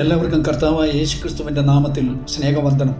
എല്ലാവർക്കും കർത്താവായ യേശുക്രിസ്തുവിന്റെ നാമത്തിൽ സ്നേഹവന്ദനം.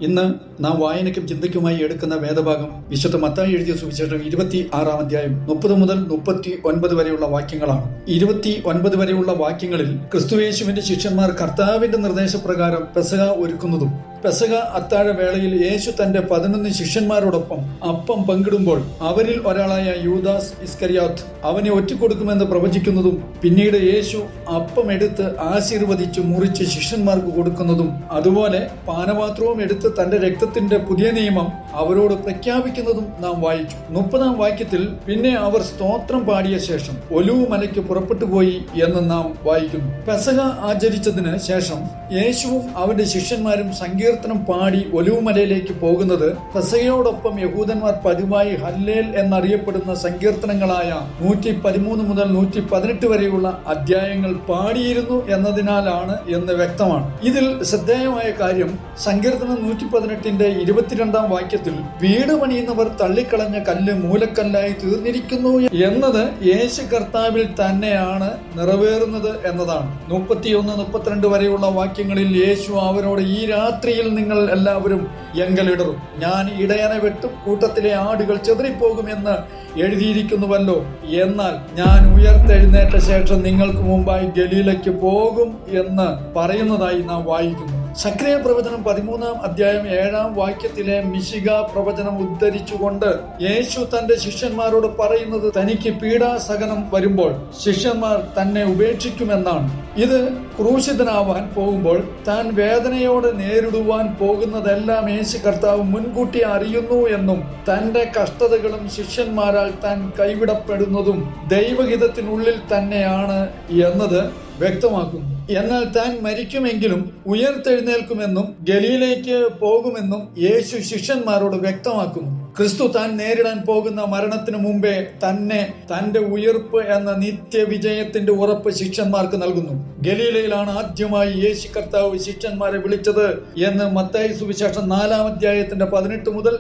ഇന്ന് നാം വായനയ്ക്കും ചിന്തയ്ക്കുമായി എടുക്കുന്ന വേദഭാഗം വിശുദ്ധ മത്തായി എഴുതിയ സുവിശേഷം 26-ാം അധ്യായം 30 മുതൽ 39 വരെയുള്ള വാക്യങ്ങളാണ്. 29 വരെയുള്ള വാക്യങ്ങളിൽ ക്രിസ്തുയേശുവിന്റെ ശിഷ്യന്മാർ കർത്താവിന്റെ നിർദ്ദേശപ്രകാരം പെസഹ ഒരുക്കുന്നതും പെസഹ അത്താഴ വേളയിൽ യേശു തന്റെ 11 ശിഷ്യന്മാരോടൊപ്പം അപ്പം പങ്കിടുമ്പോൾ അവരിൽ ഒരാളായ യൂദാസ് ഇസ്കറിയോത്ത് അവനെ ഒറ്റിക്കൊടുക്കുമെന്ന് പ്രവചിക്കുന്നതും പിന്നീട് യേശു അപ്പം എടുത്ത് ആശീർവദിച്ച് മുറിച്ച് ശിഷ്യന്മാർക്ക് കൊടുക്കുന്നതും അതുപോലെ പാനപാത്രവും എടുത്ത് തന്റെ രക്തത്തിന്റെ പുതിയ നിയമം അവരോട് പ്രഖ്യാപിക്കുന്നതും നാം വായിച്ചു. 30-ാം വാക്യത്തിൽ പിന്നെ അവർ സ്തോത്രം പാടിയ ശേഷം ഒലിവ് മലയ്ക്ക് പുറപ്പെട്ടു പോയി എന്ന് നാം വായിക്കുന്നു. പെസഹ ആചരിച്ചതിന് ശേഷം യേശുവും അവന്റെ ശിഷ്യന്മാരും സങ്കീർത്തനം പാടി ഒലിവുമലയിലേക്ക് പോകുന്നത് പെസഹയോടൊപ്പം യഹൂദന്മാർ പതിവായി ഹല്ലേൽ എന്നറിയപ്പെടുന്ന സങ്കീർത്തനങ്ങളായ 113 മുതൽ 118 വരെയുള്ള അധ്യായങ്ങൾ പാടിയിരുന്നു എന്നതിനാലാണ് എന്ന് വ്യക്തമാണ്. ഇതിൽ ശ്രദ്ധേയമായ കാര്യം സങ്കീർത്തനം 118-ന്റെ 22-ാം വാക്യത്തിൽ വീട് പണിയുന്നവർ തള്ളിക്കളഞ്ഞ കല്ല് മൂലക്കല്ലായി തീർന്നിരിക്കുന്നു എന്നത് യേശു കർത്താവിൽ തന്നെയാണ് നിറവേറുന്നത് എന്നതാണ്. 31-32 വരെയുള്ള വാക്യങ്ങളിൽ യേശു അവരോട് ഈ രാത്രിയിൽ നിങ്ങൾ എല്ലാവരും എങ്കലിടറും, ഞാൻ ഇടയനെ വെട്ടും, കൂട്ടത്തിലെ ആടുകൾ ചെതറിപ്പോകുമെന്ന് എഴുതിയിരിക്കുന്നുവല്ലോ. എന്നാൽ ഞാൻ ഉയർത്തെഴുന്നേറ്റ ശേഷം നിങ്ങൾക്ക് മുമ്പായി ഗലീലയ്ക്ക് പോകും എന്ന് പറയുന്നതായി നാം വായിക്കുന്നു. സക്രിയ പ്രവചനം 13-ാം അധ്യായം 7-ാം വാക്യത്തിലെ മിശിക പ്രവചനം ഉദ്ധരിച്ചുകൊണ്ട് യേശു തന്റെ ശിഷ്യന്മാരോട് പറയുന്നത് തനിക്ക് പീഡാസഹനം വരുമ്പോൾ ശിഷ്യന്മാർ തന്നെ ഉപേക്ഷിക്കുമെന്നാണ്. ഇത് ക്രൂശിതനാവാൻ പോകുമ്പോൾ താൻ വേദനയോടെ നേരിടുവാൻ പോകുന്നതെല്ലാം യേശു കർത്താവ് മുൻകൂട്ടി അറിയുന്നു എന്നും തന്റെ കഷ്ടതകളും ശിഷ്യന്മാരാൽ താൻ കൈവിടപ്പെടുന്നതും ദൈവഹിതത്തിനുള്ളിൽ തന്നെയാണ് എന്നത് വ്യക്തമാക്കുന്നു. എന്നാൽ താൻ മരിക്കുമെങ്കിലും ഉയർത്തെഴുന്നേൽക്കുമെന്നും ഗലീലയ്ക്ക് പോകുമെന്നും യേശു ശിഷ്യന്മാരോട് വ്യക്തമാക്കുന്നു. ക്രിസ്തു താൻ നേരിടാൻ പോകുന്ന മരണത്തിനു മുമ്പേ തന്നെ തന്റെ ഉയർപ്പ് എന്ന നിത്യവിജയത്തിന്റെ ഉറപ്പ് ശിഷ്യന്മാർക്ക് നൽകുന്നു. ഗലീലയിലാണ് ആദ്യമായി യേശു കർത്താവ് ശിഷ്യന്മാരെ വിളിച്ചത് എന്ന് മത്തായി സുവിശേഷം 4-ാം അധ്യായത്തിന്റെ 18 മുതൽ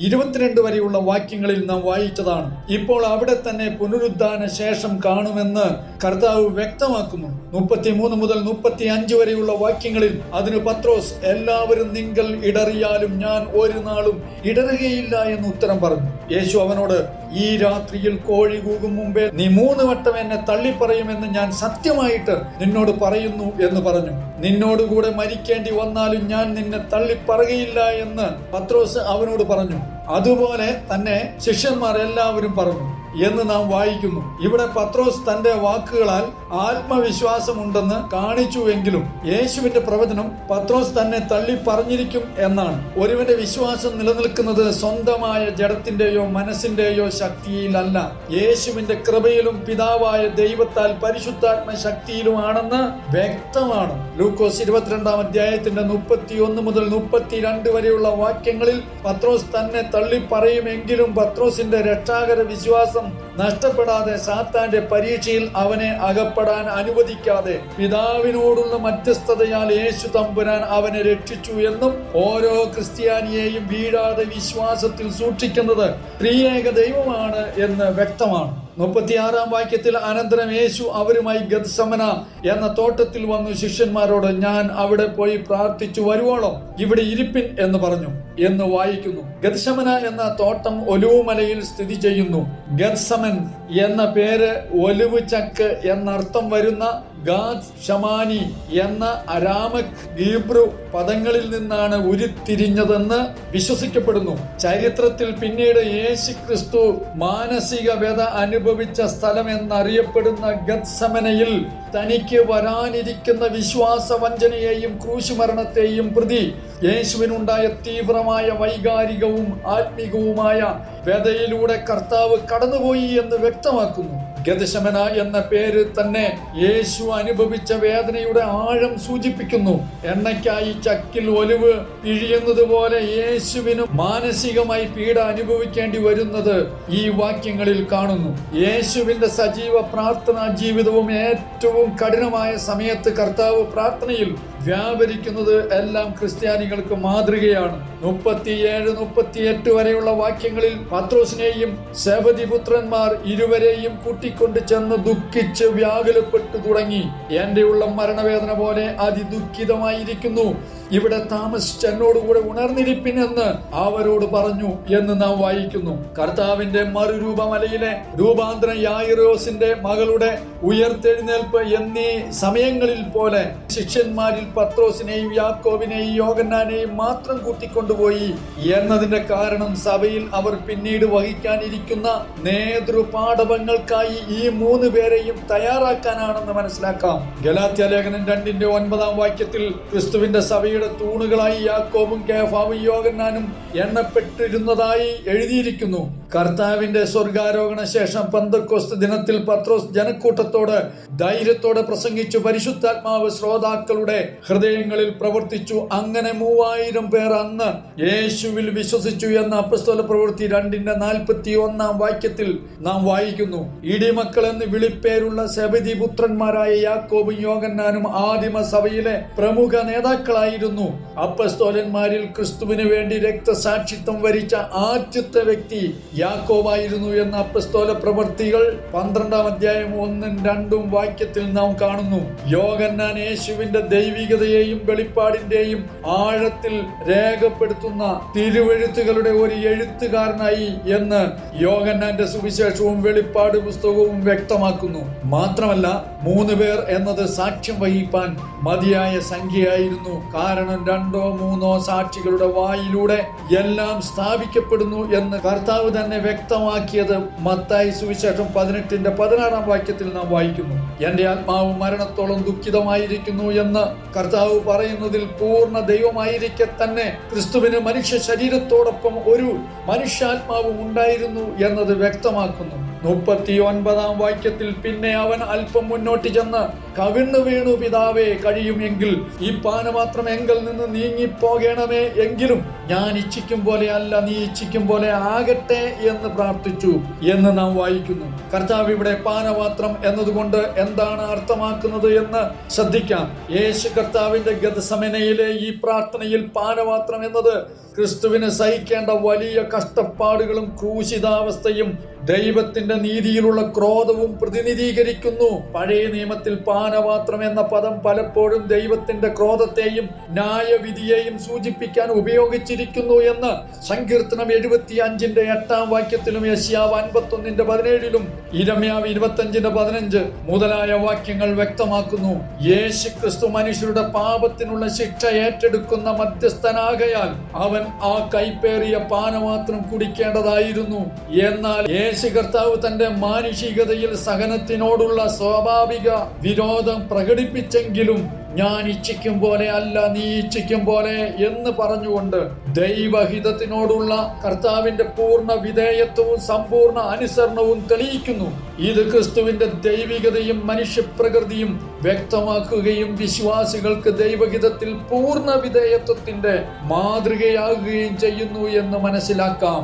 22 വരെയുള്ള വാക്യങ്ങളിൽ നാം വായിച്ചതാണ്. ഇപ്പോൾ അവിടെ തന്നെ പുനരുദ്ധാന ശേഷം കാണുമെന്ന് കർത്താവ് വ്യക്തമാക്കുന്നു. 33 മുതൽ 35 വരെയുള്ള വാക്യങ്ങളിൽ അതിന് പത്രോസ്, എല്ലാവരും നിങ്ങൾ ഇടറിയാലും ഞാൻ ഒരു നാളും ഇടറുകയില്ല എന്ന് ഉത്തരം പറഞ്ഞു. യേശു അവനോട്, ഈ രാത്രിയിൽ കോഴി കൂകും മുമ്പേ നീ 3 വട്ടം എന്നെ തള്ളിപ്പറയുമെന്ന് ഞാൻ സത്യമായിട്ട് നിന്നോട് പറയുന്നു എന്ന് പറഞ്ഞു. നിന്നോടുകൂടെ മരിക്കേണ്ടി വന്നാലും ഞാൻ നിന്നെ തള്ളിപ്പറയുകയില്ല എന്ന് പത്രോസ് അവനോട് പറഞ്ഞു. അതുപോലെ തന്നെ ശിഷ്യന്മാർ എല്ലാവരും പറഞ്ഞു എന്ന് നാം വായിക്കുന്നു. ഇവിടെ പത്രോസ് തന്റെ വാക്കുകളാൽ ആത്മവിശ്വാസമുണ്ടെന്ന് കാണിച്ചുവെങ്കിലും യേശുവിന്റെ പ്രവചനം പത്രോസ് തന്നെ തള്ളി പറഞ്ഞിരിക്കും എന്നാണ്. ഒരുവന്റെ വിശ്വാസം നിലനിൽക്കുന്നത് സ്വന്തമായ ജഡത്തിന്റെയോ മനസ്സിന്റെയോ ശക്തിയിലല്ല, യേശുവിന്റെ കൃപയിലും പിതാവായ ദൈവത്താൽ പരിശുദ്ധാത്മ ശക്തിയിലുമാണെന്ന് വ്യക്തമാണ്. ലൂക്കോസ് 22-ാം അധ്യായത്തിന്റെ 31 മുതൽ 32 വരെയുള്ള വാക്യങ്ങളിൽ പത്രോസ് തന്നെ തള്ളി പറയുമെങ്കിലും പത്രോസിന്റെ രക്ഷാകര വിശ്വാസം നഷ്ടപ്പെടാതെ സാത്താന്റെ പരീക്ഷയിൽ അവനെ അകപ്പെടാൻ അനുവദിക്കാതെ പിതാവിനോടുള്ള മധ്യസ്ഥതയാൽ യേശു തമ്പുരാൻ അവനെ രക്ഷിച്ചു എന്നും ഓരോ ക്രിസ്ത്യാനിയെയും വീഴാതെ വിശ്വാസത്തിൽ സൂക്ഷിക്കുന്നത് ത്രിയേക ദൈവമാണ് എന്ന് വ്യക്തമാണ്. 36-ാം വാക്യത്തിൽ അനന്തരം യേശു അവരുമായി ഗത്സമന എന്ന തോട്ടത്തിൽ വന്നു ശിഷ്യന്മാരോട്, ഞാൻ അവിടെ പോയി പ്രാർത്ഥിച്ചു വരുവോളം ഇവിടെ ഇരിപ്പിൻ എന്ന് പറഞ്ഞു എന്ന് വായിക്കുന്നു. ഗത്സമന എന്ന തോട്ടം ഒലിവുമലയിൽ സ്ഥിതി ചെയ്യുന്നു. ഗത്സമൻ എന്ന പേര് ഒലിവ് ചക്ക് എന്നർത്ഥം വരുന്ന ഗാദ് ഷമാനി എന്ന അരാമക് ഹീബ്രു പദങ്ങളിൽ നിന്നാണ് ഉരുത്തിരിഞ്ഞതെന്ന് വിശ്വസിക്കപ്പെടുന്നു. ചരിത്രത്തിൽ പിന്നീട് യേശു ക്രിസ്തു മാനസിക വ്യത അനുഭവിച്ച സ്ഥലം എന്നറിയപ്പെടുന്ന ഗത്സമനയിൽ തനിക്ക് വരാനിരിക്കുന്ന വിശ്വാസ വഞ്ചനയെയും ക്രൂശുമരണത്തെയും പ്രതി യേശുവിനുണ്ടായ തീവ്രമായ വൈകാരികവും ആത്മീകവുമായ വ്യതയിലൂടെ കർത്താവ് കടന്നുപോയി എന്ന് വ്യക്തമാക്കുന്നു. ഗത്സമന എന്ന പേര് തന്നെ യേശു അനുഭവിച്ച വേദനയുടെ ആഴം സൂചിപ്പിക്കുന്നു. എണ്ണയ്ക്കായി ചക്കിൽ ഒലിവ് പിഴിയുന്നത് പോലെ യേശുവിനും മാനസികമായി പീഡ അനുഭവിക്കേണ്ടി വരുന്നത് ഈ വാക്യങ്ങളിൽ കാണുന്നു. യേശുവിന്റെ സജീവ പ്രാർത്ഥനാ ജീവിതവും ഏറ്റവും കഠിനമായ സമയത്ത് കർത്താവ് പ്രാർത്ഥനയിൽ വ്യാപരിക്കുന്നത് എല്ലാം ക്രിസ്ത്യാനികൾക്ക് മാതൃകയാണ്. 37-38 വരെയുള്ള വാക്യങ്ങളിൽ പത്രോസിനെയും സെബദി പുത്രന്മാർ ഇരുവരെയും കൂട്ടിക്കൊണ്ട് ചെന്ന് ദുഃഖിച്ച് വ്യാകുലപ്പെട്ടു തുടങ്ങി. എന്റെ ഉള്ളം മരണവേദന പോലെ അതിദുഃഖിതമായിരിക്കുന്നു, ഇവിടെ താമസിച്ച് എന്നോടുകൂടെ ഉണർന്നിരിപ്പിൻ എന്ന് അവരോട് പറഞ്ഞു എന്ന് നാം വായിക്കുന്നു. കർത്താവിന്റെ മറുരൂപമലയിലെ രൂപാന്തരം, യായിറോസിന്റെ മകളുടെ ഉയർത്തെഴുന്നേൽപ്പ് എന്നീ സമയങ്ങളിൽ പോലെ ശിഷ്യന്മാരിൽ പത്രോസിനെയും യാക്കോബിനെയും യോഹന്നാനെയും മാത്രം കൂട്ടിക്കൊണ്ടുപോയി എന്നതിന്റെ കാരണം സഭയിൽ അവർ പിന്നീട് വഹിക്കാനിരിക്കുന്ന നേതൃപാഠവങ്ങൾക്കായി ഈ 3 പേരെയും തയ്യാറാക്കാനാണെന്ന് മനസ്സിലാക്കാം. ഗലാത്യ ലേഖനം 2:9 വാക്യത്തിൽ ക്രിസ്തുവിന്റെ സഭയുടെ തൂണുകളായി യാക്കോബും കേഫാവും യോഹന്നാനും എണ്ണപ്പെട്ടിരുന്നതായി എഴുതിയിരിക്കുന്നു. കർത്താവിന്റെ സ്വർഗാരോഹണ ശേഷം പെന്തക്കോസ്ത് ദിനത്തിൽ പത്രോസ് ജനക്കൂട്ടത്തോട് ധൈര്യത്തോടെ പ്രസംഗിച്ചു. പരിശുദ്ധാത്മാവ് ശ്രോതാക്കളുടെ ഹൃദയങ്ങളിൽ പ്രവർത്തിച്ചു. അങ്ങനെ 3000 പേർ അന്ന് യേശുവിൽ വിശ്വസിച്ചു എന്ന് അപ്പോസ്തല പ്രവൃത്തി 2:41 വാക്യത്തിൽ നാം വായിക്കുന്നു. ഇടിമക്കൾ എന്ന് വിളിപ്പേരുള്ള സെബദി പുത്രന്മാരായ യാക്കോബും യോഹന്നാനും ആദിമ സഭയിലെ പ്രമുഖ നേതാക്കളായിരുന്നു. അപ്പോസ്തലന്മാരിൽ ക്രിസ്തുവിന് വേണ്ടി രക്തസാക്ഷിത്വം വരിച്ച ആദ്യത്തെ വ്യക്തി യാക്കോബായിരുന്നു എന്ന് അപ്പോസ്തല പ്രവൃത്തികൾ 12:1-2 വാക്യത്തിൽ നാം കാണുന്നു. യോഹന്നാൻ യേശുവിന്റെ ദൈവികതയെയും വെളിപ്പാടിന്റെയും ആഴത്തിൽ രേഖപ്പെടുത്തുന്ന തിരുവെഴുത്തുകളുടെ ഒരു എഴുത്തുകാരനായി എന്ന് യോഹന്നാന്റെ സുവിശേഷവും വെളിപ്പാട് പുസ്തകവും വ്യക്തമാക്കുന്നു. മാത്രമല്ല 3 പേർ എന്നത് സാക്ഷ്യം വഹിപ്പാൻ മതിയായ സംഖ്യയായിരുന്നു. കാരണം 2-3 സാക്ഷികളുടെ വായിലൂടെ എല്ലാം സ്ഥാപിക്കപ്പെടുന്നു എന്ന് കർത്താവ് തന്നെ വ്യക്തമാക്കിയത് മത്തായി സുവിശേഷം 18:16 വാക്യത്തിൽ നാം വായിക്കുന്നു. എന്റെ ആത്മാവ് മരണത്തോളം ദുഃഖിതമായിരിക്കുന്നു എന്ന് കർത്താവ് പറയുന്നതിൽ പൂർണ്ണ ദൈവമായിരിക്കെ തന്നെ ക്രിസ്തുവിന് മനുഷ്യ ശരീരത്തോടൊപ്പം ഒരു മനുഷ്യാത്മാവും ഉണ്ടായിരുന്നു എന്നത് വ്യക്തമാക്കുന്നു. 39 വാക്യത്തിൽ പിന്നെ അവൻ അല്പം മുന്നോട്ട് ചെന്ന് കവിണ്ണു വീണു, പിതാവേ, കഴിയുമെങ്കിൽ ഈ പാനപാത്രം എങ്കിൽ നിന്ന് നീങ്ങിപ്പോകണമേ, എങ്കിലും ഞാൻ ഇച്ഛിക്കും പോലെ അല്ല, നീ ഇച്ഛിക്കും പോലെ ആകട്ടെ എന്ന് പ്രാർത്ഥിച്ചു എന്ന് നാം വായിക്കുന്നു. കർത്താവ് ഇവിടെ പാനപാത്രം എന്നതുകൊണ്ട് എന്താണ് അർത്ഥമാക്കുന്നത് എന്ന് ശ്രദ്ധിക്കാം. യേശു കർത്താവിന്റെ ഗെത്സമനയിലെ ഈ പ്രാർത്ഥനയിൽ പാനപാത്രം എന്നത് ക്രിസ്തുവിന് സഹിക്കേണ്ട വലിയ കഷ്ടപ്പാടുകളും ക്രൂശിതാവസ്ഥയും ദൈവത്തിന്റെ നീതിയിലുള്ള ക്രോധവും പ്രതിനിധീകരിക്കുന്നു. പഴയ നിയമത്തിൽ പാനപാത്രം എന്ന പദം പലപ്പോഴും ദൈവത്തിന്റെ ക്രോധത്തെയും ന്യായവിധിയെയും സൂചിപ്പിക്കാൻ ഉപയോഗിച്ചിരിക്കുന്നു എന്ന് സങ്കീർത്തനം 75:8 വാക്യത്തിലും യെശയ്യാവ് 51:17 ഇരമ്യാവ് 25:15 മുതലായ വാക്യങ്ങൾ വ്യക്തമാക്കുന്നു. യേശു ക്രിസ്തു മനുഷ്യരുടെ പാപത്തിനുള്ള ശിക്ഷ ഏറ്റെടുക്കുന്ന മധ്യസ്ഥനാകയാൽ അവൻ ആ കൈപ്പേറിയ പാനപാത്രം കുടിക്കേണ്ടതായിരുന്നു. എന്നാൽ യേശു കർത്താവ് തന്റെ മാനുഷികതയിൽ സഹനത്തിനോടുള്ള സ്വാഭാവിക വിരോധം പ്രകടിപ്പിച്ചെങ്കിലും ഞാൻ ഇച്ഛിക്കും പോലെ അല്ല, നീ ഇച്ഛിക്കും പോലെ എന്ന് പറഞ്ഞുകൊണ്ട് ദൈവഹിതത്തിനോടുള്ള കർത്താവിന്റെ പൂർണ്ണ വിധേയത്വവും സമ്പൂർണ്ണ അനുസരണവും തെളിയിക്കുന്നു. ഇത് ക്രിസ്തുവിന്റെ ദൈവികതയും മനുഷ്യപ്രകൃതിയും വ്യക്തമാക്കുകയും വിശ്വാസികൾക്ക് ദൈവഹിതത്തിൽ പൂർണ്ണ വിധേയത്വത്തിന്റെ മാതൃകയാകുകയും ചെയ്യുന്നു എന്ന് മനസ്സിലാക്കാം.